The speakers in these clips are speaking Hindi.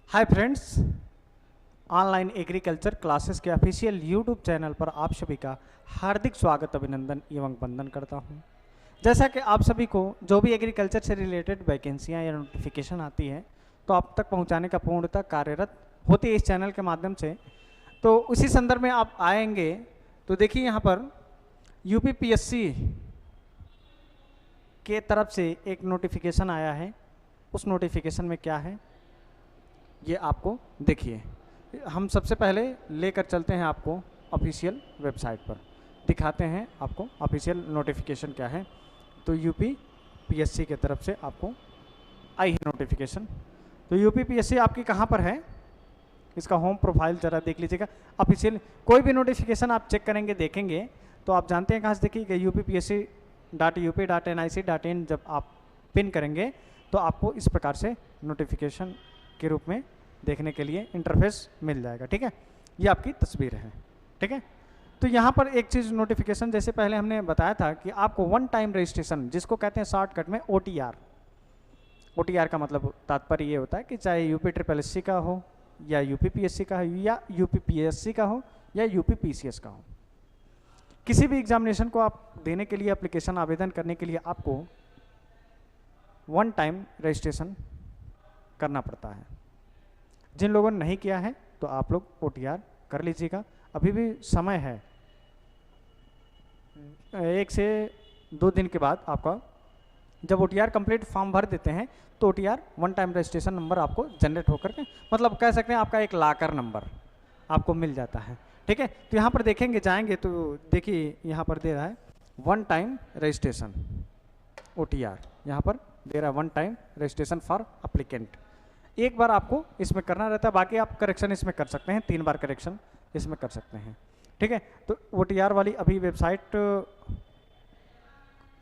Hi friends, online agriculture classes के ऑफिशियल यूट्यूब चैनल पर आप सभी का हार्दिक स्वागत अभिनंदन एवं वंदन करता हूं। जैसा कि आप सभी को जो भी एग्रीकल्चर से रिलेटेड वैकेंसियां या नोटिफिकेशन आती है तो आप तक पहुंचाने का पूर्णतः कार्यरत होती है इस चैनल के माध्यम से। तो उसी संदर्भ में आप आएंगे तो देखिए यहाँ पर यूपीपीएससी के तरफ से एक नोटिफिकेशन आया है। उस नोटिफिकेशन में क्या है ये आपको देखिए। हम सबसे पहले लेकर चलते हैं आपको ऑफिशियल वेबसाइट पर, दिखाते हैं आपको ऑफिशियल नोटिफिकेशन क्या है। तो यूपीपीएससी के तरफ से आपको आई है नोटिफिकेशन। तो यूपीपीएससी आपकी कहाँ पर है, इसका होम प्रोफाइल ज़रा देख लीजिएगा। ऑफिशियल कोई भी नोटिफिकेशन आप चेक करेंगे देखेंगे तो आप जानते हैं कहाँ से देखिए UPPSC.UP.NIC.in जब आप पिन करेंगे तो आपको इस प्रकार से नोटिफिकेशन के रूप में देखने के लिए इंटरफेस मिल जाएगा। ठीक है, ये आपकी तस्वीर है। ठीक है, तो यहाँ पर एक चीज़ नोटिफिकेशन जैसे पहले हमने बताया था कि आपको वन टाइम रजिस्ट्रेशन जिसको कहते हैं शॉर्टकट में OTR का मतलब तात्पर्य ये होता है कि चाहे UPSSC का हो या UPPSC का हो या UPPSC का हो या UPPCS का हो, किसी भी एग्जामिनेशन को आप देने के लिए एप्लीकेशन आवेदन करने के लिए आपको वन टाइम रजिस्ट्रेशन करना पड़ता है। जिन लोगों ने नहीं किया है तो आप लोग OTR कर लीजिएगा, अभी भी समय है। 1 से 2 दिन के बाद आपका जब OTR कंप्लीट फॉर्म भर देते हैं तो OTR one time registration number आपको जनरेट होकर के मतलब कह सकते हैं आपका एक लाकर नंबर आपको मिल जाता है। ठीक है, तो यहाँ पर देखेंगे जाएंगे तो देखिए यहाँ पर दे रहा है वन टाइम रजिस्ट्रेशन OTR, यहाँ पर दे रहा है one time registration for applicant. एक बार आपको इसमें करना रहता है, बाकी आप करेक्शन इसमें कर सकते हैं, 3 बार करेक्शन इसमें कर सकते हैं। ठीक है, तो OTR वाली अभी वेबसाइट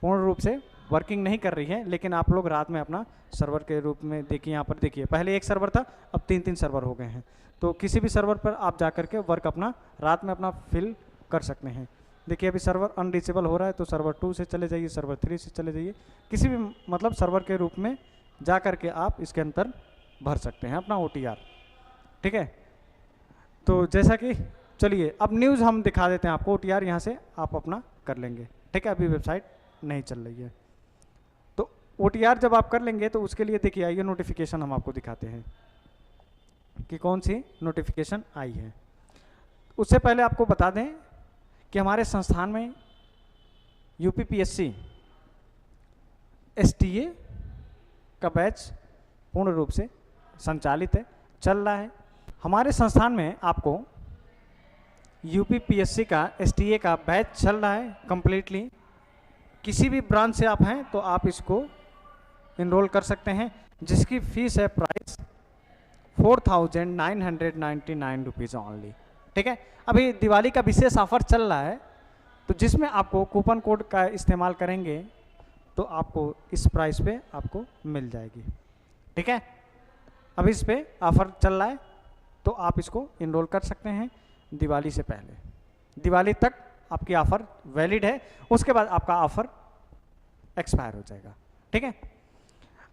पूर्ण रूप से वर्किंग नहीं कर रही है, लेकिन आप लोग रात में अपना सर्वर के रूप में देखिए। यहाँ पर देखिए पहले एक सर्वर था, अब 3 सर्वर हो गए हैं। तो किसी भी सर्वर पर आप जा करके वर्क अपना रात में अपना फिल कर सकते हैं। देखिए अभी सर्वर अनरीचेबल हो रहा है तो सर्वर 2 से चले जाइए, सर्वर 3 से चले जाइए, किसी भी मतलब सर्वर के रूप में जा करके आप इसके अंदर भर सकते हैं अपना OTR। ठीक है, तो जैसा कि चलिए अब न्यूज़ हम दिखा देते हैं आपको। OTR यहाँ से आप अपना कर लेंगे। ठीक है, अभी वेबसाइट नहीं चल रही है तो OTR जब आप कर लेंगे तो उसके लिए देखिए आइए नोटिफिकेशन हम आपको दिखाते हैं कि कौन सी नोटिफिकेशन आई है। उससे पहले आपको बता दें कि हमारे संस्थान में UPPSC STA का बैच पूर्ण रूप से संचालित है, चल रहा है। हमारे संस्थान में आपको UPPSC का STA का बैच चल रहा है कंप्लीटली। किसी भी ब्रांच से आप हैं तो आप इसको इनरोल कर सकते हैं, जिसकी फीस है प्राइस 4,999 रुपीज़ ऑनली। ठीक है, अभी दिवाली का विशेष ऑफर चल रहा है तो जिसमें आपको कूपन कोड का इस्तेमाल करेंगे तो आपको इस प्राइस पे आपको मिल जाएगी। ठीक है, अभी इस पे ऑफर चल रहा है तो आप इसको इनरोल कर सकते हैं दिवाली से पहले। दिवाली तक आपकी ऑफर वैलिड है, उसके बाद आपका ऑफर एक्सपायर हो जाएगा। ठीक है,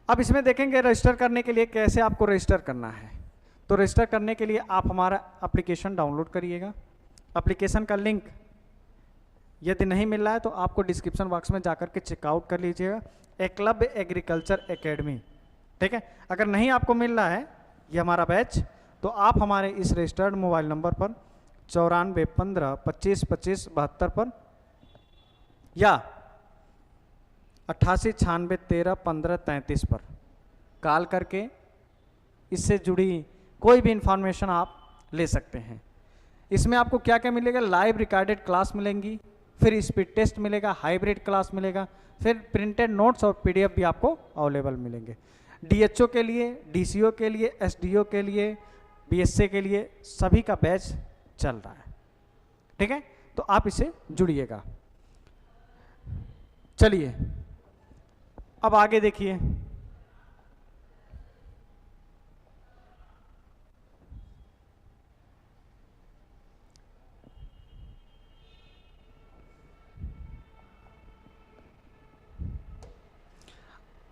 अब इसमें देखेंगे रजिस्टर करने के लिए कैसे आपको रजिस्टर करना है। तो रजिस्टर करने के लिए आप हमारा एप्लीकेशन डाउनलोड करिएगा। एप्लीकेशन का लिंक यदि नहीं मिल रहा है तो आपको डिस्क्रिप्शन बॉक्स में जाकर के चेकआउट कर लीजिएगा, एकलव्य एग्रीकल्चर एकेडमी। ठीक है, अगर नहीं आपको मिल रहा है ये हमारा बैच तो आप हमारे इस रजिस्टर्ड मोबाइल नंबर पर 9415252572 पर या 8896131533 पर कॉल करके इससे जुड़ी कोई भी इंफॉर्मेशन आप ले सकते हैं। इसमें आपको क्या क्या मिलेगा, लाइव रिकॉर्डेड क्लास मिलेंगी, फिर स्पीड टेस्ट मिलेगा, हाइब्रिड क्लास मिलेगा, फिर प्रिंटेड नोट्स और PDF भी आपको अवेलेबल मिलेंगे। DHO के लिए, DCO के लिए, SDO के लिए, BSA के लिए सभी का बैच चल रहा है। ठीक है, तो आप इससे जुड़िएगा। चलिए अब आगे देखिए।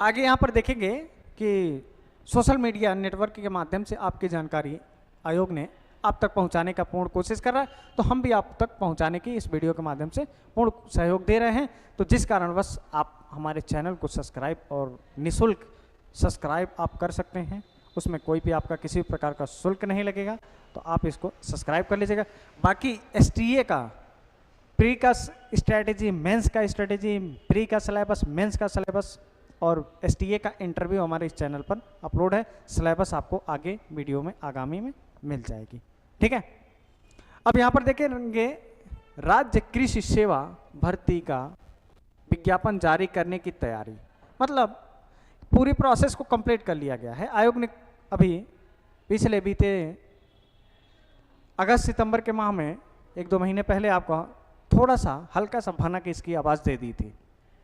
आगे यहाँ पर देखेंगे कि सोशल मीडिया नेटवर्क के माध्यम से आपकी जानकारी आयोग ने आप तक पहुंचाने का पूर्ण कोशिश कर रहा है, तो हम भी आप तक पहुंचाने की इस वीडियो के माध्यम से पूर्ण सहयोग दे रहे हैं। तो जिस कारणवश आप हमारे चैनल को सब्सक्राइब और निःशुल्क सब्सक्राइब आप कर सकते हैं, उसमें कोई भी आपका किसी भी प्रकार का शुल्क नहीं लगेगा, तो आप इसको सब्सक्राइब कर लीजिएगा। बाकी STA का प्री का स्ट्रैटेजी, मेंस का स्ट्रैटेजी, प्री का सिलेबस, मेंस का सिलेबस और STA का इंटरव्यू हमारे इस चैनल पर अपलोड है। सिलेबस आपको आगे वीडियो में आगामी में मिल जाएगी, ठीक है। अब यहाँ पर देखेंगे राज्य कृषि सेवा भर्ती का विज्ञापन जारी करने की तैयारी, मतलब पूरी प्रोसेस को कंप्लीट कर लिया गया है। आयोग ने अभी पिछले बीते अगस्त सितंबर के माह में 1-2 महीने पहले आपको थोड़ा सा हल्का सा भनक इसकी आवाज़ दे दी थी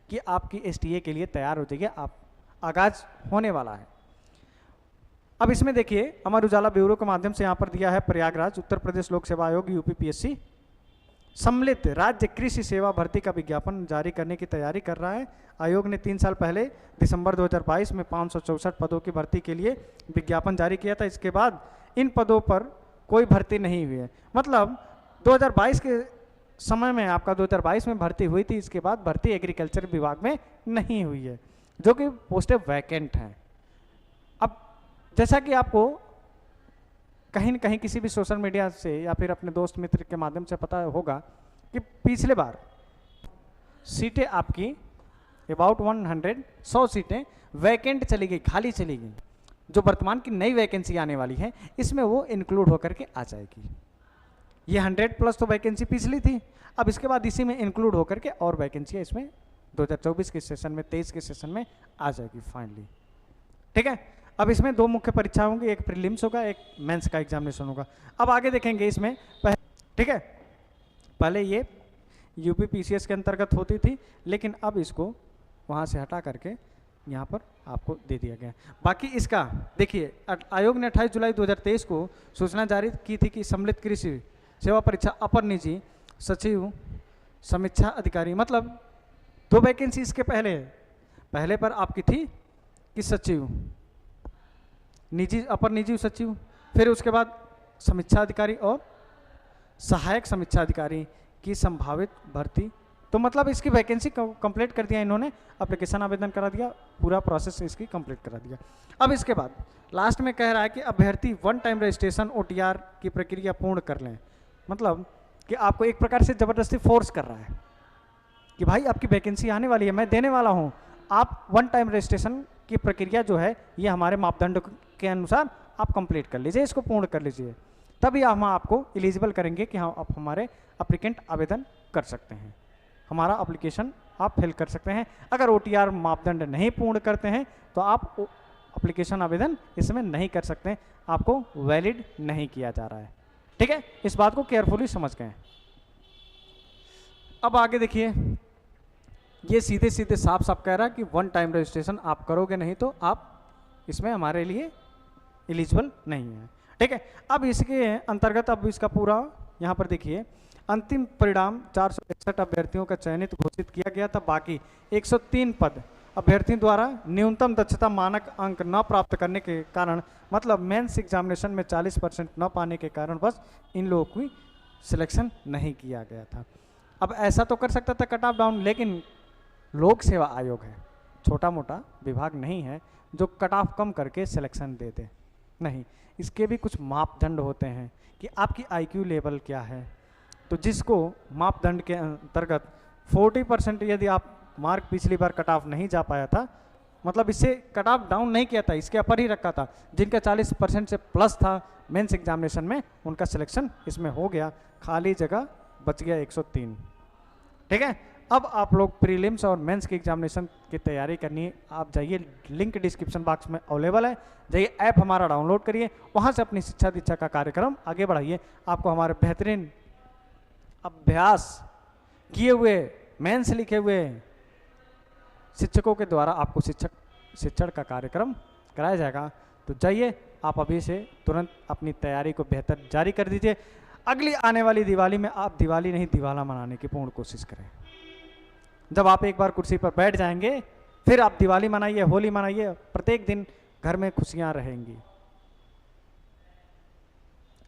कि आपकी STA के लिए तैयार हो जाइए, आप आगाज होने वाला है। अब इसमें देखिए अमर उजाला ब्यूरो के माध्यम से यहाँ पर दिया है प्रयागराज उत्तर प्रदेश लोक सेवा आयोग UPPSC सम्मिलित राज्य कृषि सेवा भर्ती का विज्ञापन जारी करने की तैयारी कर रहा है। आयोग ने 3 साल पहले दिसंबर 2022 में 564 पदों की भर्ती के लिए विज्ञापन जारी किया था। इसके बाद इन पदों पर कोई भर्ती नहीं हुई है, मतलब 2022 के समय में आपका 2022 में भर्ती हुई थी, इसके बाद भर्ती एग्रीकल्चर विभाग में नहीं हुई है, जो कि पोस्टें वैकेंट हैं। अब जैसा कि आपको कहीं न कहीं किसी भी सोशल मीडिया से या फिर अपने दोस्त मित्र के माध्यम से पता होगा कि पिछले बार सीटें आपकी अबाउट 100 सीटें वैकेंट चली गई, खाली चली गई। जो वर्तमान की नई वैकेंसी आने वाली है इसमें वो इंक्लूड होकर के आ जाएगी। ये 100+ तो वैकेंसी पिछली थी, अब इसके बाद इसी में इंक्लूड होकर के और वैकेंसियाँ इसमें 2024 के सेशन में, 23 के सेशन में आ जाएगी फाइनली, ठीक है। अब इसमें 2 मुख्य परीक्षा होंगी, एक प्रीलिम्स होगा, एक मेंस का एग्जामिनेशन होगा। अब आगे देखेंगे इसमें, ठीक है, पहले ये UPPCS के अंतर्गत होती थी, लेकिन अब इसको वहाँ से हटा करके यहाँ पर आपको दे दिया गया। बाकी इसका देखिए आयोग ने 28 जुलाई 2023 को सूचना जारी की थी कि सम्मिलित कृषि सेवा परीक्षा अपर निजी सचिव समीक्षा अधिकारी, मतलब 2 वैकेंसी इसके पहले पर आपकी थी कि सचिव निजी, अपर निजी सचिव, फिर उसके बाद समीक्षा अधिकारी और सहायक समीक्षा अधिकारी की संभावित भर्ती। तो मतलब इसकी वैकेंसी कंप्लीट कर दिया इन्होंने, एप्लीकेशन आवेदन करा दिया, पूरा प्रोसेस इसकी कंप्लीट करा दिया। अब इसके बाद लास्ट में कह रहा है कि अभ्यर्थी 1 टाइम रजिस्ट्रेशन OTR की प्रक्रिया पूर्ण कर लें, मतलब कि आपको एक प्रकार से ज़बरदस्ती फोर्स कर रहा है कि भाई आपकी वैकेंसी आने वाली है, मैं देने वाला हूँ, आप 1 टाइम रजिस्ट्रेशन की प्रक्रिया जो है ये हमारे मापदंड के अनुसार आप कंप्लीट कर लीजिए, इसको पूर्ण कर लीजिए, तभी हम आपको एलिजिबल करेंगे कि हाँ आप हमारे एप्लीकेंट आवेदन कर सकते हैं, हमारा एप्लीकेशन आप फिल कर सकते हैं। अगर OTR मापदंड नहीं पूर्ण करते हैं तो आप एप्लीकेशन आवेदन इसमें नहीं कर सकते, आपको वैलिड नहीं किया जा रहा है, ठीक है। इस बात को केयरफुली समझ गए। अब आगे देखिए, ये सीधे सीधे साफ साफ कह रहा है कि 1 टाइम रजिस्ट्रेशन आप करोगे नहीं तो आप इसमें हमारे लिए एलिजिबल नहीं है, ठीक है। अब इसके अंतर्गत अब इसका पूरा यहाँ पर देखिए, अंतिम परिणाम 461 अभ्यर्थियों का चयनित घोषित किया गया था। बाकी 103 पद अभ्यर्थियों द्वारा न्यूनतम दक्षता मानक अंक न प्राप्त करने के कारण, मतलब मेंस एग्जामिनेशन में 40% न पाने के कारण बस इन लोगों की सिलेक्शन नहीं किया गया था। अब ऐसा तो कर सकता था कट ऑफ डाउन, लेकिन लोक सेवा आयोग है, छोटा मोटा विभाग नहीं है जो कट ऑफ कम करके सिलेक्शन दे दे, नहीं, इसके भी कुछ मापदंड होते हैं कि आपकी IQ लेवल क्या है। तो जिसको मापदंड के अंतर्गत 40% यदि आप मार्क पिछली बार कट ऑफ नहीं जा पाया था, मतलब इससे कट ऑफ डाउन नहीं किया था, इसके अपर ही रखा था, जिनका 40% से प्लस था मेंस एग्जामिनेशन में, उनका सिलेक्शन इसमें हो गया, खाली जगह बच गया 103, ठीक है। अब आप लोग प्रीलिम्स और मेंस की एग्जामिनेशन की तैयारी करनी है, आप जाइए, लिंक डिस्क्रिप्शन बॉक्स में अवेलेबल है, जाइए ऐप हमारा डाउनलोड करिए, वहाँ से अपनी शिक्षा दीक्षा का कार्यक्रम आगे बढ़ाइए। आपको हमारे बेहतरीन अभ्यास किए हुए, मेंस लिखे हुए शिक्षकों के द्वारा आपको शिक्षण का कार्यक्रम कराया जाएगा। तो जाइए आप अभी से तुरंत अपनी तैयारी को बेहतर जारी कर दीजिए। अगली आने वाली दिवाली में आप दिवाली नहीं दिवाला मनाने की पूर्ण कोशिश करें। जब आप एक बार कुर्सी पर बैठ जाएंगे फिर आप दिवाली मनाइए, होली मनाइए, प्रत्येक दिन घर में खुशियां रहेंगी।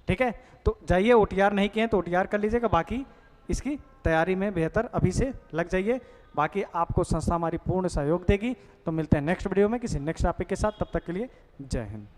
ठीक है, तो जाइए, ओटीआर नहीं किए तो ओटीआर कर लीजिएगा, बाकी इसकी तैयारी में बेहतर अभी से लग जाइए। बाकी आपको संस्था हमारी पूर्ण सहयोग देगी। तो मिलते हैं नेक्स्ट वीडियो में किसी नेक्स्ट टॉपिक के साथ, तब तक के लिए जय हिंद।